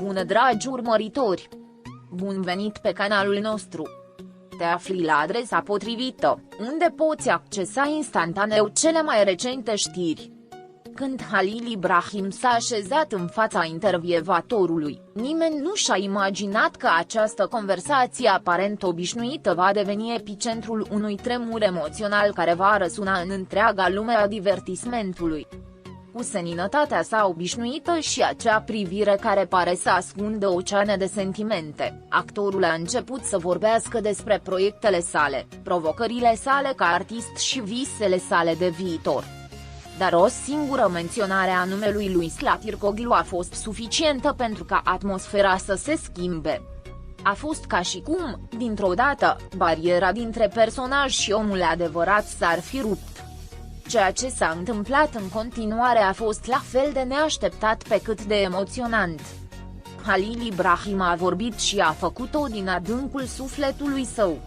Bună dragi urmăritori! Bun venit pe canalul nostru! Te afli la adresa potrivită, unde poți accesa instantaneu cele mai recente știri. Când Halil Ibrahim s-a așezat în fața intervievatorului, nimeni nu și-a imaginat că această conversație aparent obișnuită va deveni epicentrul unui tremur emoțional care va răsuna în întreaga lume a divertismentului. Cu seninătatea sa obișnuită și acea privire care pare să ascundă oceane de sentimente, actorul a început să vorbească despre proiectele sale, provocările sale ca artist și visele sale de viitor. Dar o singură menționare a numelui lui Slatirkoglu a fost suficientă pentru ca atmosfera să se schimbe. A fost ca și cum, dintr-o dată, bariera dintre personaj și omul adevărat s-ar fi rupt. Ceea ce s-a întâmplat în continuare a fost la fel de neașteptat pe cât de emoționant. Halil Ibrahim a vorbit și a făcut-o din adâncul sufletului său.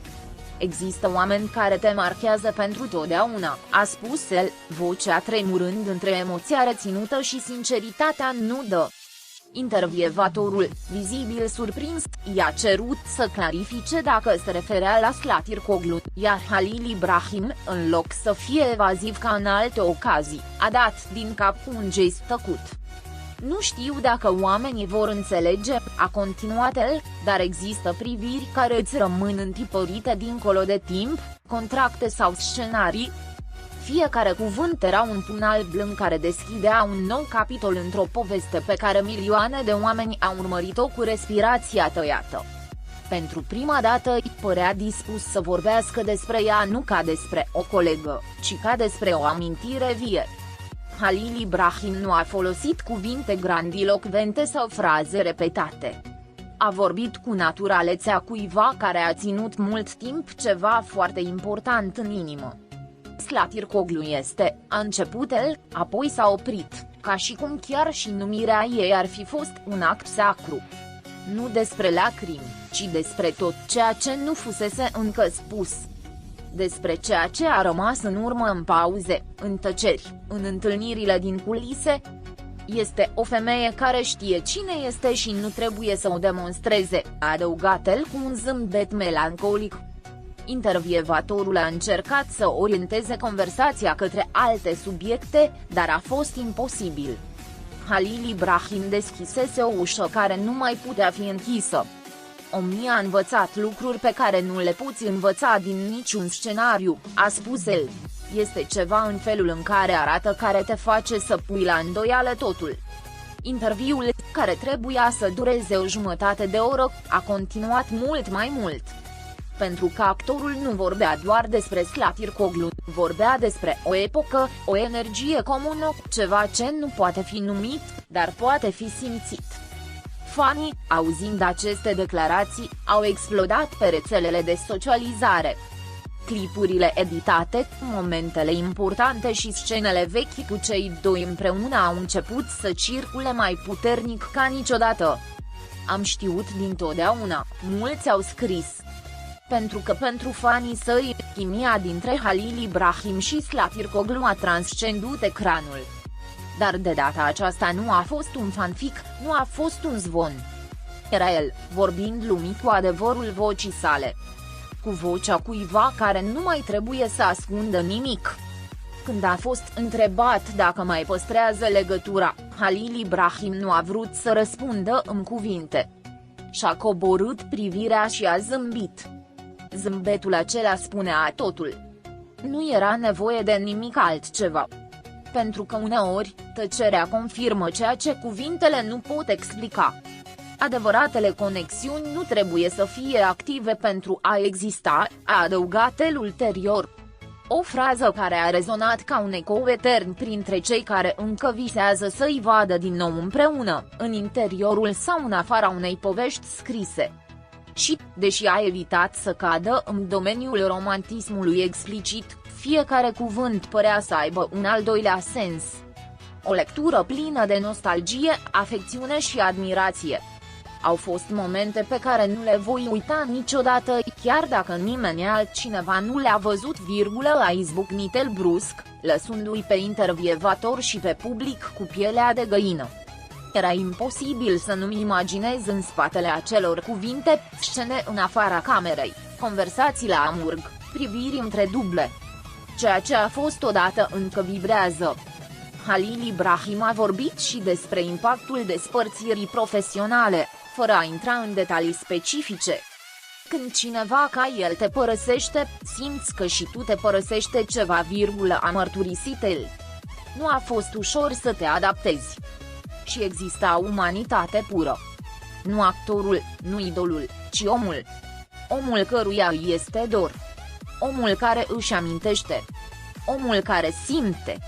Există oameni care te marchează pentru totdeauna, a spus el, vocea tremurând între emoția reținută și sinceritatea nudă. Intervievatorul, vizibil surprins, i-a cerut să clarifice dacă se referea la Slatirkoglu, iar Halil Ibrahim, în loc să fie evaziv ca în alte ocazii, a dat din cap un gest tăcut. Nu știu dacă oamenii vor înțelege, a continuat el, dar există priviri care îți rămân întipărite dincolo de timp, contracte sau scenarii. Fiecare cuvânt era un punal blând care deschidea un nou capitol într-o poveste pe care milioane de oameni au urmărit-o cu respirația tăiată. Pentru prima dată îi părea dispus să vorbească despre ea nu ca despre o colegă, ci ca despre o amintire vie. Halil Ibrahim nu a folosit cuvinte grandilocvente sau fraze repetate. A vorbit cu naturalețea cuiva care a ținut mult timp ceva foarte important în inimă. Slatirkoglu este, a început el, apoi s-a oprit, ca și cum chiar și numirea ei ar fi fost un act sacru. Nu despre lacrimi, ci despre tot ceea ce nu fusese încă spus. Despre ceea ce a rămas în urmă în pauze, în tăceri, în întâlnirile din culise. Este o femeie care știe cine este și nu trebuie să o demonstreze, a adăugat el cu un zâmbet melancolic. Intervievatorul a încercat să orienteze conversația către alte subiecte, dar a fost imposibil. Halil Ibrahim deschisese o ușă care nu mai putea fi închisă. Omnia a învățat lucruri pe care nu le poți învăța din niciun scenariu, a spus el. Este ceva în felul în care arată care te face să pui la îndoială totul. Interviul, care trebuia să dureze o jumătate de oră, a continuat mult mai mult. Pentru că actorul nu vorbea doar despre Slatirkoglu, vorbea despre o epocă, o energie comună, ceva ce nu poate fi numit, dar poate fi simțit. Fanii, auzind aceste declarații, au explodat pe rețelele de socializare. Clipurile editate, momentele importante și scenele vechi cu cei doi împreună au început să circule mai puternic ca niciodată. Am știut dintotdeauna, mulți au scris. Pentru că pentru fanii săi, chimia dintre Halil Ibrahim și Slatirkoglu a transcendut ecranul. Dar de data aceasta nu a fost un fanfic, nu a fost un zvon. Era el, vorbind lumii cu adevărul vocii sale. Cu vocea cuiva care nu mai trebuie să ascundă nimic. Când a fost întrebat dacă mai păstrează legătura, Halil Ibrahim nu a vrut să răspundă în cuvinte. Și-a coborât privirea și a zâmbit. Zâmbetul acela spunea totul. Nu era nevoie de nimic altceva. Pentru că uneori, tăcerea confirmă ceea ce cuvintele nu pot explica. Adevăratele conexiuni nu trebuie să fie active pentru a exista, a adăugat el ulterior. O frază care a rezonat ca un ecou etern printre cei care încă visează să-i vadă din nou împreună, în interiorul sau în afara unei povești scrise. Și, deși a evitat să cadă în domeniul romantismului explicit, fiecare cuvânt părea să aibă un al doilea sens. O lectură plină de nostalgie, afecțiune și admirație. Au fost momente pe care nu le voi uita niciodată, chiar dacă nimeni altcineva nu le-a văzut. A izbucnit el brusc, lăsându-i pe intervievator și pe public cu pielea de găină. Era imposibil să nu-mi imaginez în spatele acelor cuvinte, scene în afara camerei, conversații la amurg, priviri între duble. Ceea ce a fost odată încă vibrează. Halil Ibrahim a vorbit și despre impactul despărțirii profesionale, fără a intra în detalii specifice. Când cineva ca el te părăsește, simți că și tu te părăsește ceva, a mărturisit el. Nu a fost ușor să te adaptezi. Și exista umanitate pură. Nu actorul, nu idolul, ci omul. Omul căruia îi este dor. Omul care își amintește. Omul care simte.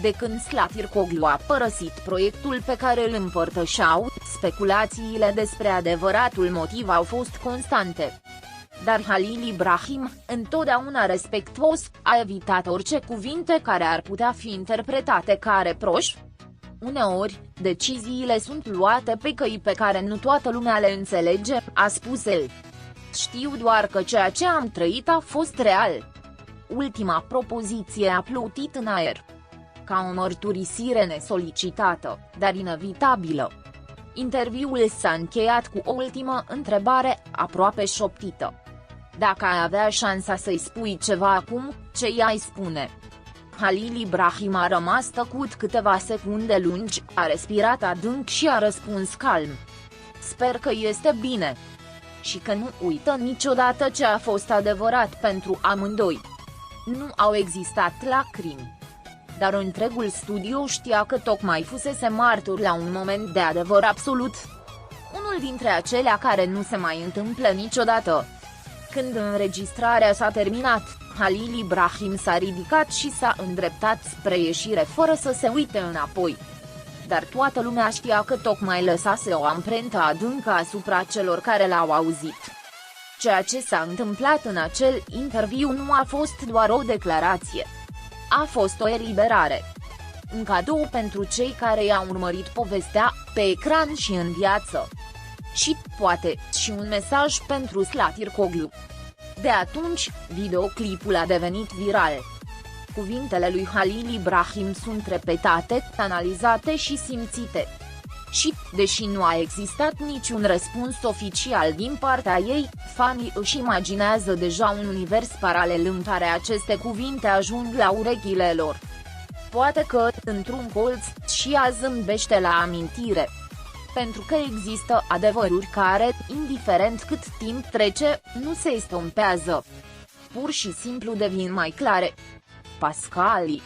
De când Slatircoglu a părăsit proiectul pe care îl împărtășeau, speculațiile despre adevăratul motiv au fost constante. Dar Halil Ibrahim, întotdeauna respectuos, a evitat orice cuvinte care ar putea fi interpretate ca reproș. Uneori, deciziile sunt luate pe căi pe care nu toată lumea le înțelege, a spus el. Știu doar că ceea ce am trăit a fost real. Ultima propoziție a plutit în aer. Ca o mărturisire nesolicitată, dar inevitabilă. Interviul s-a încheiat cu o ultimă întrebare, aproape șoptită. Dacă ai avea șansa să-i spui ceva acum, ce i-ai spune? Halil Ibrahim a rămas tăcut câteva secunde lungi, a respirat adânc și a răspuns calm. Sper că este bine. Și că nu uită niciodată ce a fost adevărat pentru amândoi. Nu au existat lacrimi. Dar întregul studio știa că tocmai fusese martor la un moment de adevăr absolut. Unul dintre acelea care nu se mai întâmplă niciodată. Când înregistrarea s-a terminat, Halil Ibrahim s-a ridicat și s-a îndreptat spre ieșire fără să se uite înapoi. Dar toată lumea știa că tocmai lăsase o amprentă adâncă asupra celor care l-au auzit. Ceea ce s-a întâmplat în acel interviu nu a fost doar o declarație. A fost o eliberare. Un cadou pentru cei care i-au urmărit povestea, pe ecran și în viață. Și, poate, și un mesaj pentru Slatircoglu. De atunci, videoclipul a devenit viral. Cuvintele lui Halil Ibrahim sunt repetate, analizate și simțite. Și, deși nu a existat niciun răspuns oficial din partea ei, fanii își imaginează deja un univers paralel în care aceste cuvinte ajung la urechile lor. Poate că, într-un colț, și a zâmbește la amintire. Pentru că există adevăruri care, indiferent cât timp trece, nu se estompează. Pur și simplu devin mai clare. Pascali